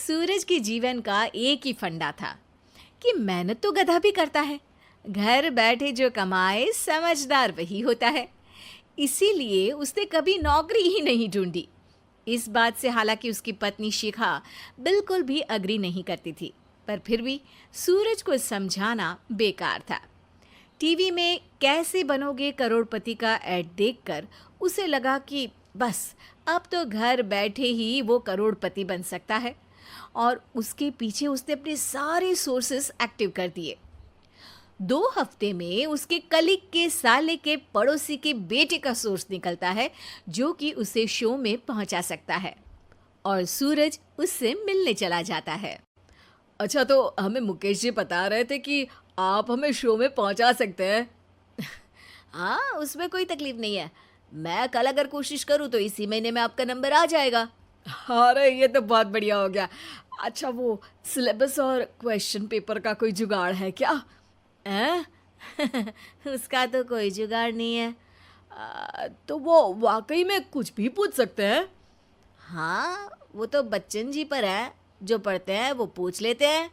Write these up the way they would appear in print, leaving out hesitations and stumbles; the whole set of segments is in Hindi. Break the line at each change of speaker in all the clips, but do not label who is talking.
सूरज के जीवन का एक ही फंडा था कि मेहनत तो गधा भी करता है, घर बैठे जो कमाए समझदार वही होता है। इसीलिए उसने कभी नौकरी ही नहीं ढूंढी। इस बात से हालांकि उसकी पत्नी शिखा बिल्कुल भी अग्री नहीं करती थी, पर फिर भी सूरज को समझाना बेकार था। टीवी में कैसे बनोगे करोड़पति का ऐड देखकर उसे लगा कि बस अब तो घर बैठे ही वो करोड़पति बन सकता है, और उसके पीछे उसने अपने सारे सोर्सेस एक्टिव कर दिए। 2 हफ्ते में उसके कलीग के साले के पड़ोसी के बेटे का सोर्स निकलता है जो कि उसे शो में पहुंचा सकता है, और सूरज उससे मिलने चला जाता है।
अच्छा, तो हमें मुकेश जी बता रहे थे कि आप हमें शो में पहुंचा सकते हैं।
हाँ, उसमें कोई तकलीफ नहीं है। मैं कल अगर कोशिश करूँ तो इसी महीने में आपका नंबर आ जाएगा।
अरे ये तो बहुत बढ़िया हो गया। अच्छा, वो सिलेबस और क्वेश्चन पेपर का कोई जुगाड़ है क्या?
हैं? उसका तो कोई जुगाड़ नहीं है।
तो वो वाकई में कुछ भी पूछ सकते हैं?
हाँ, वो तो बच्चन जी पर है, जो पढ़ते हैं वो पूछ लेते हैं।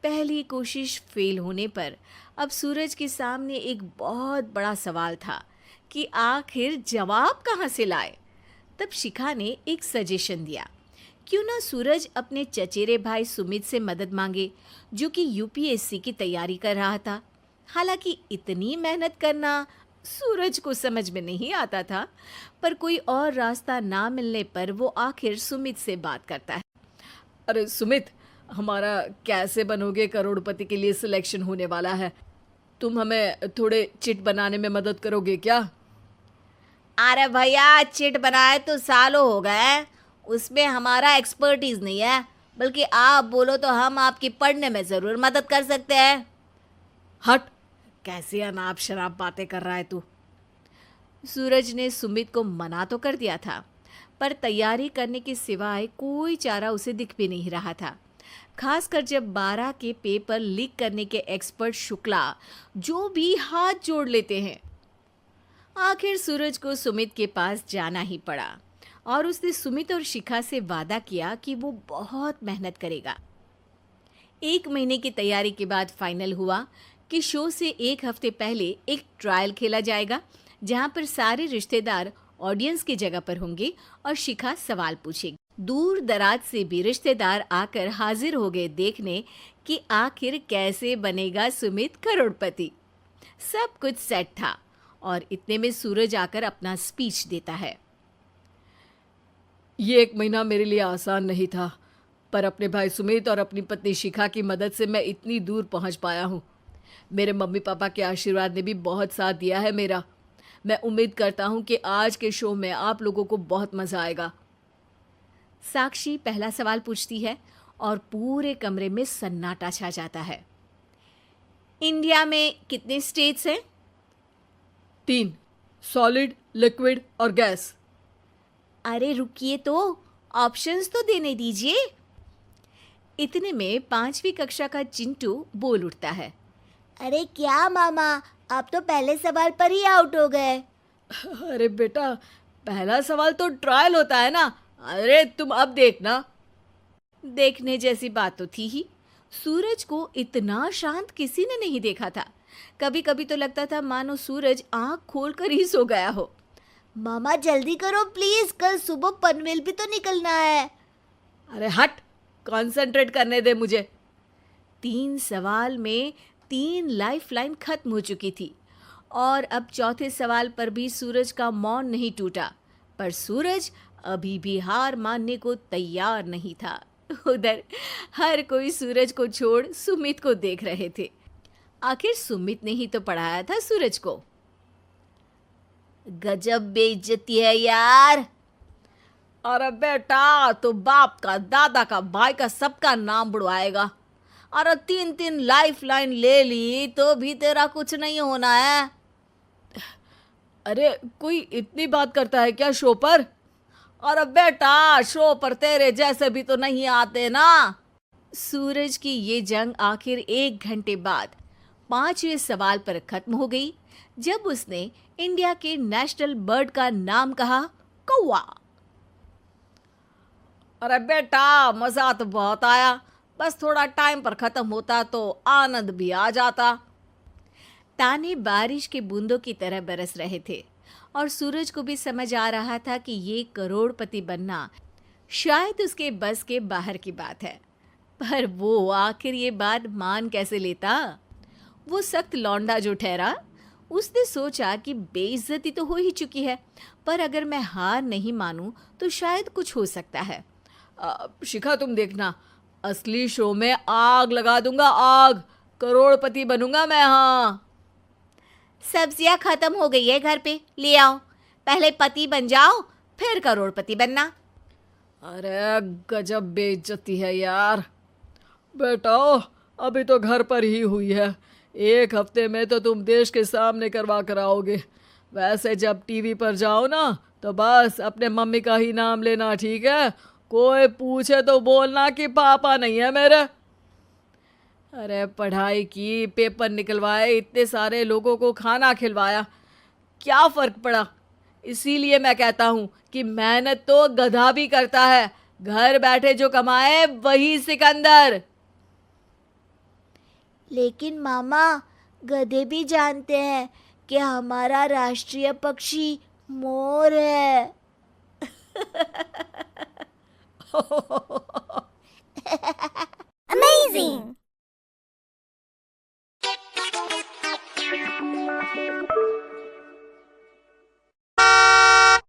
पहली कोशिश फेल होने पर अब सूरज के सामने एक बहुत बड़ा सवाल था कि आखिर जवाब कहाँ से लाए। तब शिखा ने एक सजेशन दिया, क्यों ना सूरज अपने चचेरे भाई सुमित से मदद मांगे, जो कि यूपीएससी की तैयारी कर रहा था। हालांकि इतनी मेहनत करना सूरज को समझ में नहीं आता था, पर कोई और रास्ता ना मिलने पर वो आखिर सुमित से बात करता है।
अरे सुमित, हमारा कैसे बनोगे करोड़पति के लिए सिलेक्शन होने वाला है। तुम हमें थोड़े चिट बनाने में मदद करोगे क्या?
अरे भैया, चिट बनाए तो सालों हो गए, उसमें हमारा एक्सपर्टीज नहीं है, बल्कि आप बोलो तो हम आपकी पढ़ने में ज़रूर मदद कर सकते हैं।
हट, कैसी अनाप शराब बातें कर रहा है तू।
सूरज ने सुमित को मना तो कर दिया था, पर तैयारी करने के सिवाय कोई चारा उसे दिख भी नहीं रहा था। खासकर जब 12 के पेपर लीक करने के एक्सपर्ट शुक्ला जो भी हाथ जोड़ लेते हैं। आखिर सूरज को सुमित के पास जाना ही पड़ा, और उसने सुमित और शिखा से वादा किया कि वो बहुत मेहनत करेगा। 1 महीने की तैयारी के बाद फाइनल हुआ कि शो से 1 हफ्ते पहले एक ट्रायल खेला जाएगा, जहां पर सारे रिश्तेदार ऑडियंस की जगह पर होंगे और शिखा सवाल पूछेगी। दूर दराज से भी रिश्तेदार आकर हाजिर हो गए देखने कि आखिर कैसे बनेगा सुमित करोड़पति। सब कुछ सेट था, और इतने में सूरज आकर अपना स्पीच देता है।
ये 1 महीना मेरे लिए आसान नहीं था, पर अपने भाई सुमित और अपनी पत्नी शिखा की मदद से मैं इतनी दूर पहुंच पाया हूँ। मेरे मम्मी पापा के आशीर्वाद ने भी बहुत साथ दिया है मेरा। मैं उम्मीद करता हूँ कि आज के शो में आप लोगों को बहुत मज़ा आएगा।
साक्षी पहला सवाल पूछती है और पूरे कमरे में सन्नाटा छा जाता है। इंडिया में कितने स्टेट्स हैं?
3, सॉलिड, लिक्विड और गैस।
अरे रुकिए, तो ऑप्शंस तो देने दीजिए। इतने में 5वीं कक्षा का चिंटू बोल उठता है।
अरे क्या मामा, आप तो पहले सवाल पर ही आउट हो गए।
अरे बेटा, पहला सवाल तो ट्रायल होता है ना। अरे तुम अब देखना।
देखने जैसी बात तो थी ही। सूरज को इतना शांत किसी ने नहीं देखा था। कभी कभी तो लगता था मानो सूरज आंख खोलकर ही सो गया हो।
मामा जल्दी करो प्लीज, कल सुबह पनवेल भी तो निकलना है।
अरे हट, कंसंट्रेट करने दे मुझे।
3 सवाल में 3 लाइफलाइन खत्म हो चुकी थी, और अब चौथे सवाल पर भी सूरज का मौन नहीं टूटा। पर सूरज अभी भी हार मानने को तैयार नहीं था। उधर हर कोई सूरज को छोड़ सुमित को देख रहे थे। आखिर सुमित ने ही तो पढ़ाया था सूरज को।
गजब बेइज्जती है यार।
अरे बेटा, तो बाप का, दादा का, भाई का, सबका नाम बुड़वाएगा।
अरे 3 लाइफलाइन ले ली तो भी तेरा कुछ नहीं होना है।
अरे कोई इतनी बात करता है क्या शो पर?
अरे बेटा, शो पर तेरे जैसे भी तो नहीं आते ना। सूरज की ये जंग आखिर 1 घंटे बाद 5वें सवाल पर खत्म हो गई, जब उसने इंडिया के नेशनल बर्ड का नाम कहा, कौवा।
अरे बेटा, मजा तो बहुत आया, बस थोड़ा टाइम पर खत्म होता तो आनंद भी आ जाता।
ताने बारिश के बूंदों की तरह बरस रहे थे और सूरज को भी समझ आ रहा था कि ये करोड़पति बनना शायद उसके बस के बाहर की बात है। पर वो आखिर ये बात मान कैसे लेता? वो सख्त लौंडा जो ठहरा, उसने सोचा कि बेइज्जती तो हो ही चुकी है, पर अगर मैं हार नहीं मानूं तो शायद कुछ हो सकता है।
शिखा, तुम देखना, असली शो में आग लगा दूंगा, आग, करोड़पति बनूंगा मैं। हाँ,
सब्जियां खत्म हो गई है घर पे, ले आओ। पहले पति बन जाओ, फिर करोड़पति बनना।
अरे गजब बेइज्जती है यार। बेटा, अभी तो घर पर ही हुई है, 1 हफ्ते में तो तुम देश के सामने करवा कर आओगे। वैसे जब टीवी पर जाओ ना, तो बस अपने मम्मी का ही नाम लेना, ठीक है? कोई पूछे तो बोलना कि पापा नहीं है मेरे। अरे पढ़ाई की, पेपर निकलवाए, इतने सारे लोगों को खाना खिलवाया, क्या फ़र्क पड़ा? इसीलिए मैं कहता हूँ कि मेहनत तो गधा भी करता है, घर बैठे जो कमाए वही सिकंदर।
लेकिन मामा, गधे भी जानते हैं कि हमारा राष्ट्रीय पक्षी मोर है।